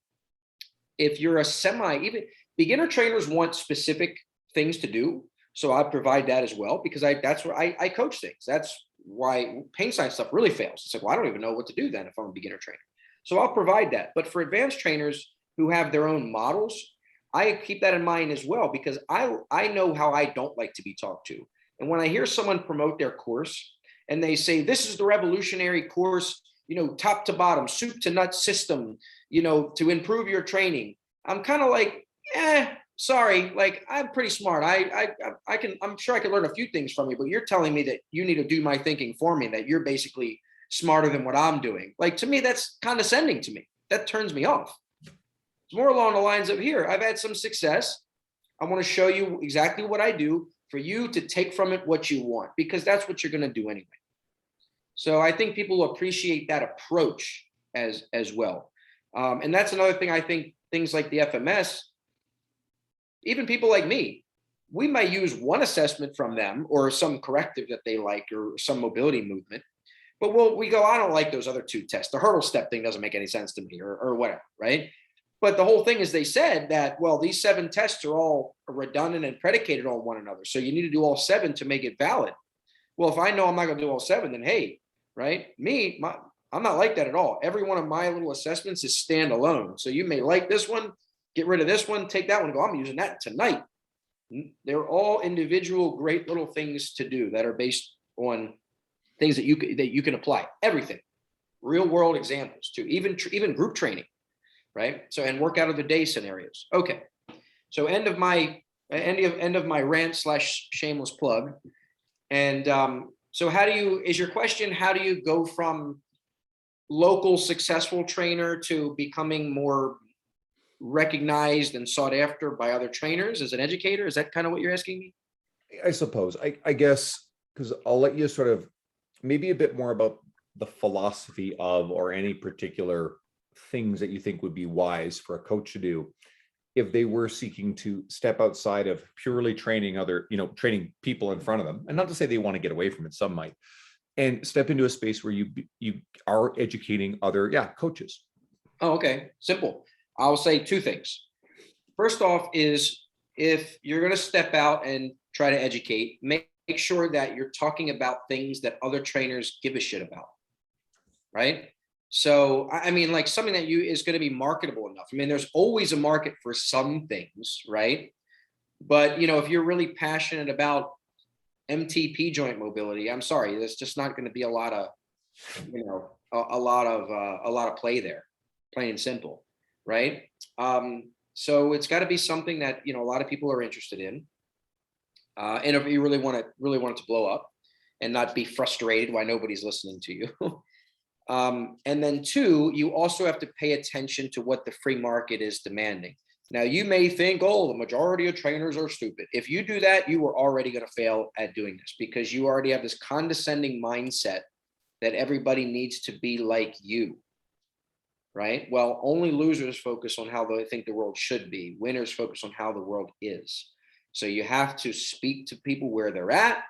if you're even beginner trainers want specific things to do. So I provide that as well, because that's where I coach things. That's why pain science stuff really fails. It's like, well, I don't even know what to do then if I'm a beginner trainer. So I'll provide that. But for advanced trainers who have their own models, I keep that in mind as well, because I know how I don't like to be talked to. And when I hear someone promote their course and they say, this is the revolutionary course, top to bottom, soup to nuts system, to improve your training, I'm kind of like, sorry, like, I'm pretty smart. I'm sure I can learn a few things from you, but you're telling me that you need to do my thinking for me, that you're basically smarter than what I'm doing. Like, to me, that's condescending to me. That turns me off. It's more along the lines of, here, I've had some success. I want to show you exactly what I do for you to take from it what you want, because that's what you're going to do anyway. So I think people will appreciate that approach as well. And that's another thing. I think things like the FMS, even people like me, we might use one assessment from them or some corrective that they like or some mobility movement, but we go, I don't like those other two tests. The hurdle step thing doesn't make any sense to me, or whatever, right? But the whole thing is, they said that, well, these 7 tests are all redundant and predicated on one another. So you need to do all 7 to make it valid. Well, if I know I'm not going to do all 7, then hey, right? I'm not like that at all. Every one of my little assessments is standalone. So you may like this one, get rid of this one, take that one, and go, I'm using that tonight. They're all individual, great little things to do that are based on things that you can apply. Everything, real world examples too, even group training, right? So, and work out of the day scenarios. Okay, so end of my rant / shameless plug. And so is your question, how do you go from local successful trainer to becoming more recognized and sought after by other trainers as an educator? Is that kind of what you're asking me? I suppose, I guess, because I'll let you sort of maybe a bit more about the philosophy of, or any particular things that you think would be wise for a coach to do if they were seeking to step outside of purely training training people in front of them. And not to say they want to get away from it, some might, and step into a space where you are educating other coaches. Oh, okay. Simple. I'll say 2 things. First off is, if you're going to step out and try to educate, make sure that you're talking about things that other trainers give a shit about, right? So, I mean, like, something that is going to be marketable enough. I mean, there's always a market for some things, right? But, if you're really passionate about MTP joint mobility, I'm sorry, there's just not going to be a lot of play there, plain and simple, right? So it's got to be something that a lot of people are interested in, and if you really want it to blow up and not be frustrated why nobody's listening to you. And then 2, you also have to pay attention to what the free market is demanding. Now, you may think, oh, the majority of trainers are stupid. If you do that, you are already going to fail at doing this, because you already have this condescending mindset that everybody needs to be like you, right? Well, only losers focus on how they think the world should be. Winners focus on how the world is. So you have to speak to people where they're at,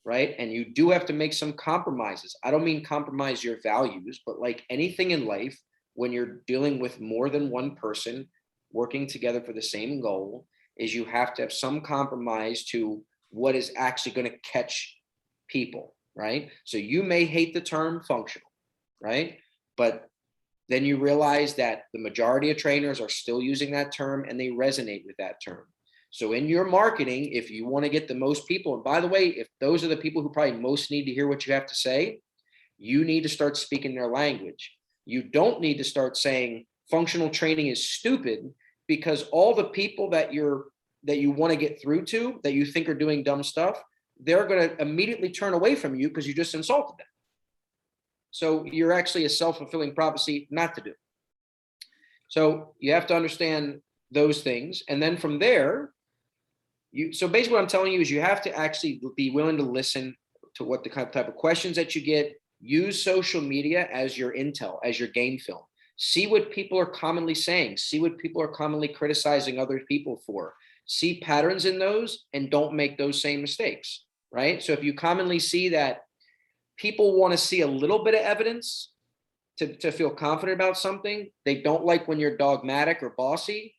right? And you do have to make some compromises. I don't mean compromise your values, but like anything in life, when you're dealing with more than one person working together for the same goal, is you have to have some compromise to what is actually going to catch people, right? So you may hate the term functional, right? But then you realize that the majority of trainers are still using that term and they resonate with that term. So in your marketing, if you want to get the most people, and by the way, if those are the people who probably most need to hear what you have to say, you need to start speaking their language. You don't need to start saying functional training is stupid, because all the people that you want to get through to, that you think are doing dumb stuff, they're going to immediately turn away from you because you just insulted them. So you're actually a self-fulfilling prophecy not to do. So you have to understand those things. And then from there, so basically what I'm telling you is you have to actually be willing to listen to what the type of questions that you get. Use social media as your intel, as your game film. See what people are commonly saying. See what people are commonly criticizing other people for. See patterns in those and don't make those same mistakes, right? So if you commonly see that people want to see a little bit of evidence to feel confident about something, they don't like when you're dogmatic or bossy,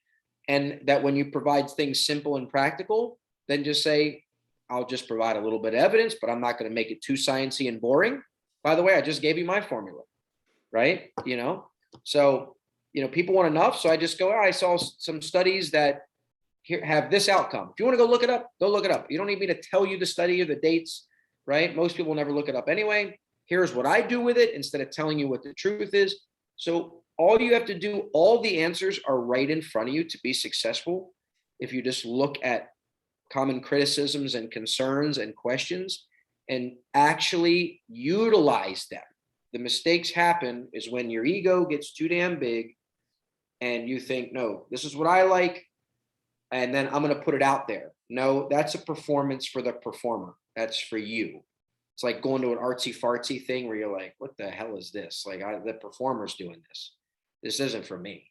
and that when you provide things simple and practical, then just say, I'll just provide a little bit of evidence, but I'm not going to make it too sciencey and boring. By the way, I just gave you my formula, right? So, people want enough. So I just go, I saw some studies that here have this outcome. If you want to go look it up, go look it up. You don't need me to tell you the study or the dates, right? Most people never look it up anyway. Here's what I do with it instead of telling you what the truth is. So all you have to do, all the answers are right in front of you to be successful. If you just look at common criticisms and concerns and questions and actually utilize them. The mistakes happen is when your ego gets too damn big and you think, no, this is what I like, and then I'm going to put it out there. No, that's a performance for the performer. That's for you. It's like going to an artsy fartsy thing where you're like, what the hell is this? Like, the performer's doing this. This isn't for me.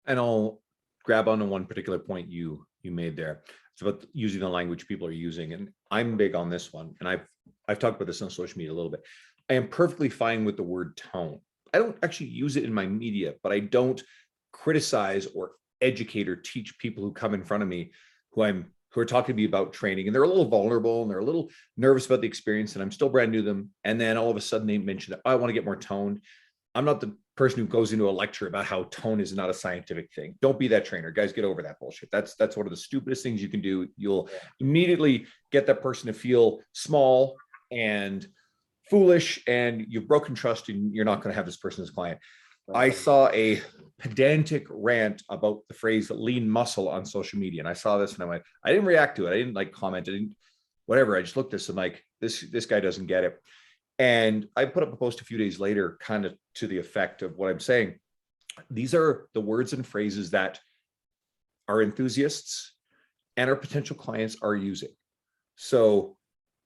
And I'll grab onto one particular point you made there. It's about using the language people are using. And I'm big on this one. And I've talked about this on social media a little bit. I am perfectly fine with the word tone. I don't actually use it in my media, but I don't criticize or educate or teach people who come in front of me who are talking to me about training, and they're a little vulnerable and they're a little nervous about the experience, and I'm still brand new to them. And then all of a sudden they mention that I want to get more toned. I'm not the person who goes into a lecture about how tone is not a scientific thing. Don't be that trainer, guys. Get over that bullshit. That's one of the stupidest things you can do. You'll immediately get that person to feel small and foolish, and you've broken trust, and you're not going to have this person as a client. I saw a pedantic rant about the phrase lean muscle on social media. And I saw this and I went, I didn't react to it. I didn't like comment. I didn't, whatever. I just looked at this and like, this guy doesn't get it. And I put up a post a few days later, kind of to the effect of what I'm saying. These are the words and phrases that our enthusiasts and our potential clients are using. So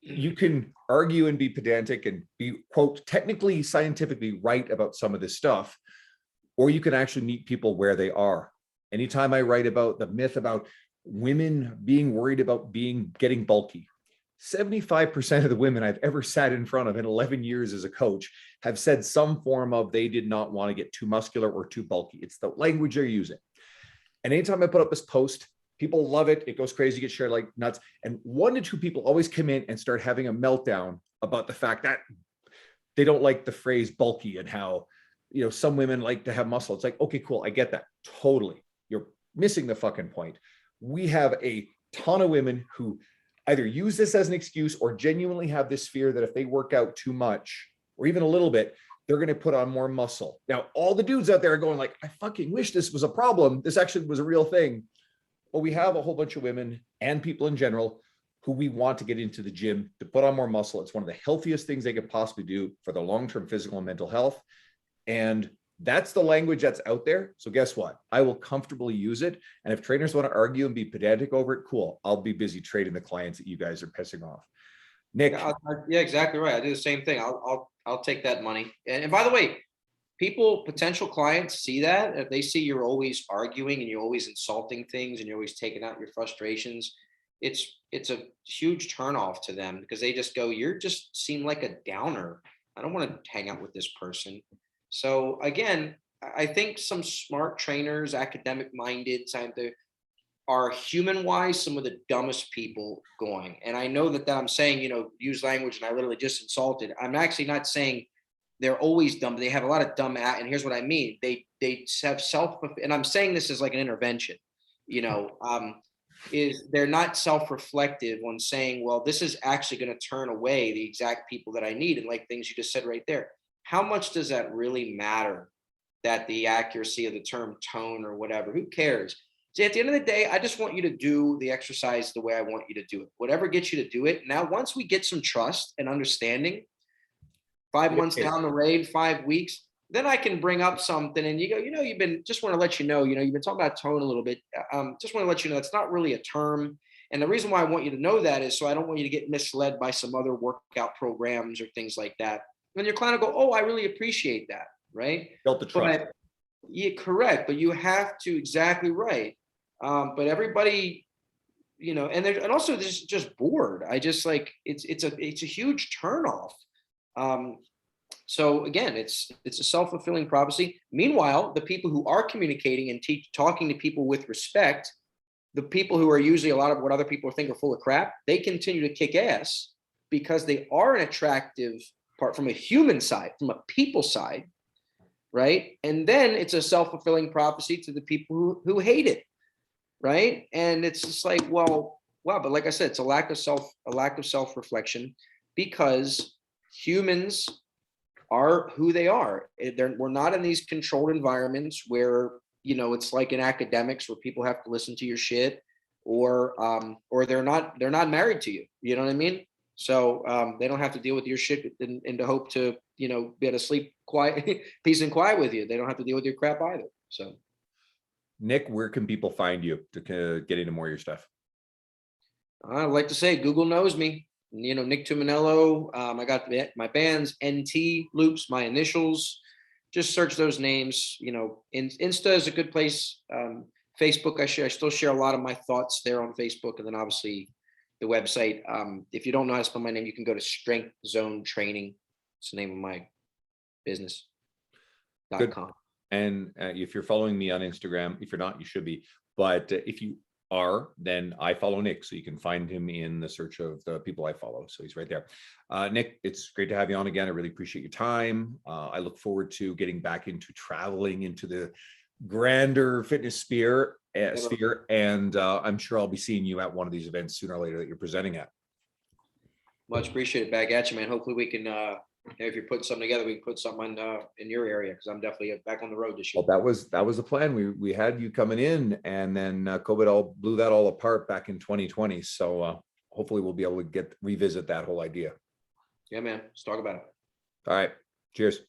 you can argue and be pedantic and be, quote, technically scientifically right about some of this stuff, or you can actually meet people where they are. Anytime I write about the myth about women being worried about getting bulky, 75% of the women I've ever sat in front of in 11 years as a coach have said some form of they did not want to get too muscular or too bulky. It's the language they're using. And anytime I put up this post, people love it. It goes crazy, get shared like nuts. And 1 to 2 people always come in and start having a meltdown about the fact that they don't like the phrase bulky and how, some women like to have muscle. It's like, okay, cool. I get that. Totally. You're missing the fucking point. We have a ton of women who either use this as an excuse or genuinely have this fear that if they work out too much or even a little bit, they're going to put on more muscle. Now, all the dudes out there are going like, I fucking wish this was a problem. This actually was a real thing. Well, we have a whole bunch of women and people in general who we want to get into the gym to put on more muscle. It's one of the healthiest things they could possibly do for their long-term physical and mental health. And that's the language that's out there. So guess what? I will comfortably use it. And if trainers want to argue and be pedantic over it, cool. I'll be busy trading the clients that you guys are pissing off. Nick. Yeah, exactly right. I do the same thing. I'll take that money. And by the way, potential clients see that. If they see you're always arguing and you're always insulting things and you're always taking out your frustrations, it's a huge turnoff to them because they just go, you just seem like a downer. I don't want to hang out with this person. So again, I think some smart trainers, academic minded, scientific, are human wise some of the dumbest people going. And I know that I'm saying, use language, and I literally just insulted. I'm actually not saying they're always dumb. They have a lot of dumb and here's what I mean. They have and I'm saying this as like an intervention, is they're not self-reflective when saying, well, this is actually going to turn away the exact people that I need. And like things you just said right there, how much does that really matter? That the accuracy of the term tone or whatever, who cares? See, at the end of the day, I just want you to do the exercise the way I want you to do it. Whatever gets you to do it. Now, once we get some trust and understanding, 5 months down the road, 5 weeks, then I can bring up something and you go, just want to let you know, you've been talking about tone a little bit. Just want to let you know it's not really a term. And the reason why I want you to know that is so I don't want you to get misled by some other workout programs or things like that. When your client will go, oh, I really appreciate that. right? Built the trust. But yeah, correct. But you have to, exactly right. But everybody, and also this is just bored. I just like it's a huge turnoff. So again, it's a self-fulfilling prophecy. Meanwhile, the people who are communicating and talking to people with respect, the people who are usually a lot of what other people think are full of crap, they continue to kick ass because they are an attractive part from a human side, from a people side, right? And then it's a self-fulfilling prophecy to the people who hate it, right? And it's just like, well, wow, but like I said, it's a lack of self-reflection because humans are who they are. We're not in these controlled environments where it's like in academics where people have to listen to your shit, or they're not married to you. You know what I mean? So they don't have to deal with your shit and to hope to be able to sleep quiet, peace and quiet with you. They don't have to deal with your crap either. So, Nick, where can people find you to get into more of your stuff? I'd like to say Google knows me. Nick Tumminello. I got my bands, NT Loops, my initials. Just search those names. Insta is a good place. Facebook, I still share a lot of my thoughts there on Facebook, and then obviously the website. If you don't know how to spell my name, you can go to Strength Zone Training. It's the name of my business. .com. And if you're following me on Instagram, if you're not, you should be. But if you are, then I follow Nick, so you can find him in the search of the people I follow. So he's right there. Nick, it's great to have you on again. I really appreciate your time. I look forward to getting back into traveling into the grander fitness sphere, and I'm sure I'll be seeing you at one of these events sooner or later that you're presenting at. Much appreciated. Back at you, man. Hopefully we can, if you're putting something together, we can put something in your area, because I'm definitely back on the road this year. Well, that was the plan. We had you coming in, and then COVID blew that all apart back in 2020. So hopefully we'll be able to revisit that whole idea. Yeah, man. Let's talk about it. All right. Cheers.